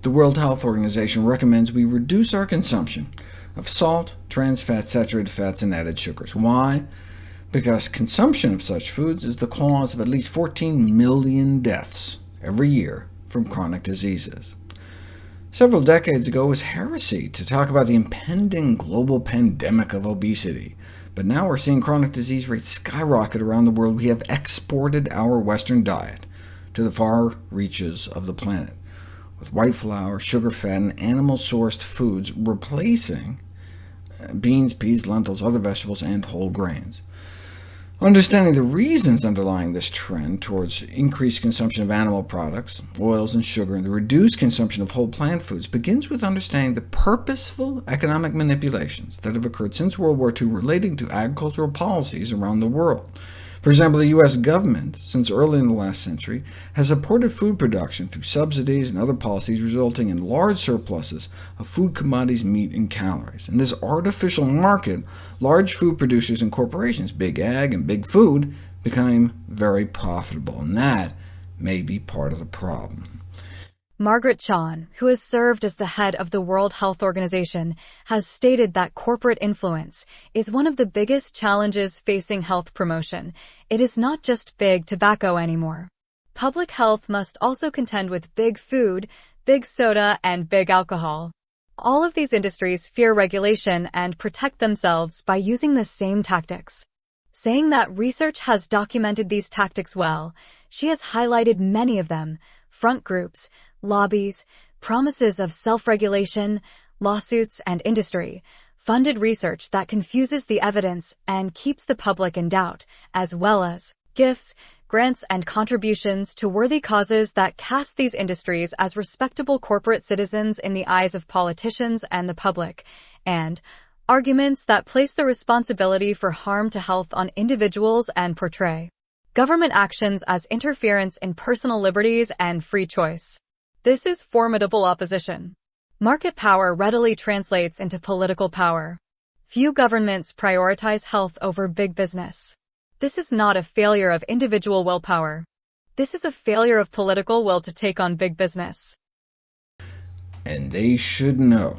the World Health Organization recommends we reduce our consumption of salt, trans fats, saturated fats, and added sugars. Why? Because consumption of such foods is the cause of at least 14 million deaths every year from chronic diseases. Several decades ago, it was heresy to talk about the impending global pandemic of obesity, but now we're seeing chronic disease rates skyrocket around the world. We have exported our Western diet to the far reaches of the planet, with white flour, sugar, fat, and animal-sourced foods replacing beans, peas, lentils, other vegetables, and whole grains. Understanding the reasons underlying this trend towards increased consumption of animal products, oils, and sugar, and the reduced consumption of whole plant foods begins with understanding the purposeful economic manipulations that have occurred since World War II relating to agricultural policies around the world. For example, the U.S. government, since early in the last century, has supported food production through subsidies and other policies, resulting in large surpluses of food commodities, meat, and calories. In this artificial market, large food producers and corporations, Big Ag and Big Food, became very profitable, and that may be part of the problem. Margaret Chan, who has served as the head of the World Health Organization, has stated that corporate influence is one of the biggest challenges facing health promotion. It is not just big tobacco anymore. Public health must also contend with big food, big soda, and big alcohol. All of these industries fear regulation and protect themselves by using the same tactics. Saying that research has documented these tactics well, she has highlighted many of them: front groups, lobbies, promises of self-regulation, lawsuits, and industry-funded research that confuses the evidence and keeps the public in doubt, as well as gifts, grants, and contributions to worthy causes that cast these industries as respectable corporate citizens in the eyes of politicians and the public, and arguments that place the responsibility for harm to health on individuals and portray government actions as interference in personal liberties and free choice. This is formidable opposition. Market power readily translates into political power. Few governments prioritize health over big business. This is not a failure of individual willpower. This is a failure of political will to take on big business. And they should know.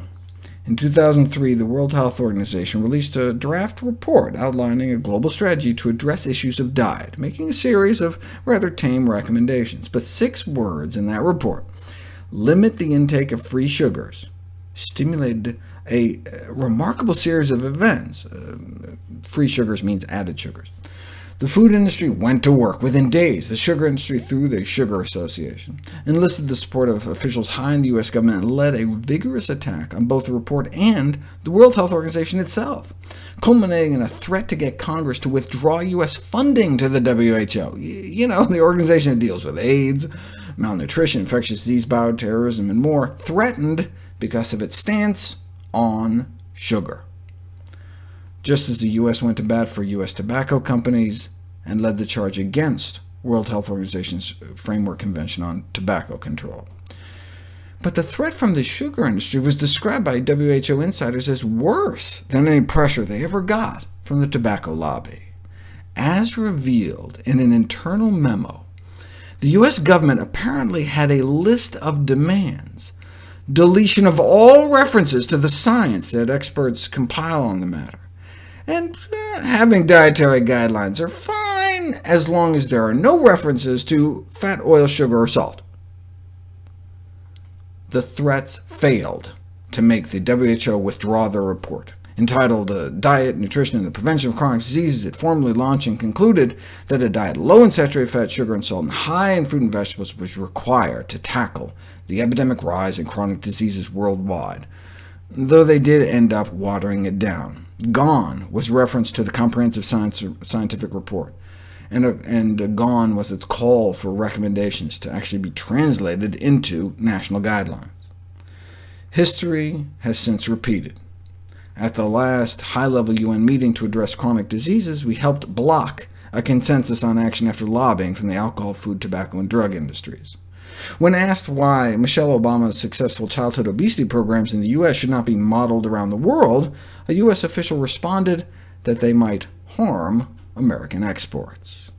In 2003, the World Health Organization released a draft report outlining a global strategy to address issues of diet, making a series of rather tame recommendations. But 6 words in that report: limit the intake of free sugars, stimulated a remarkable series of events. Free sugars means added sugars. The food industry went to work. Within days, the sugar industry, through the Sugar Association, enlisted the support of officials high in the U.S. government and led a vigorous attack on both the report and the World Health Organization itself, culminating in a threat to get Congress to withdraw U.S. funding to the WHO. You know, the organization that deals with AIDS, malnutrition, infectious disease, bioterrorism, and more, threatened because of its stance on sugar. Just as the U.S. went to bat for U.S. tobacco companies and led the charge against World Health Organization's Framework Convention on Tobacco Control. But the threat from the sugar industry was described by WHO insiders as worse than any pressure they ever got from the tobacco lobby. As revealed in an internal memo, the U.S. government apparently had a list of demands: deletion of all references to the science that experts compile on the matter, and having dietary guidelines are fine as long as there are no references to fat, oil, sugar, or salt. The threats failed to make the WHO withdraw their report. Entitled Diet, Nutrition, and the Prevention of Chronic Diseases, it formally launched and concluded that a diet low in saturated fat, sugar, and salt, and high in fruit and vegetables was required to tackle the epidemic rise in chronic diseases worldwide, though they did end up watering it down. GONE was referenced to the Comprehensive Scientific Report, and GONE was its call for recommendations to actually be translated into national guidelines. History has since repeated. At the last high-level UN meeting to address chronic diseases, we helped block a consensus on action after lobbying from the alcohol, food, tobacco, and drug industries. When asked why Michelle Obama's successful childhood obesity programs in the U.S. should not be modeled around the world, a U.S. official responded that they might harm American exports.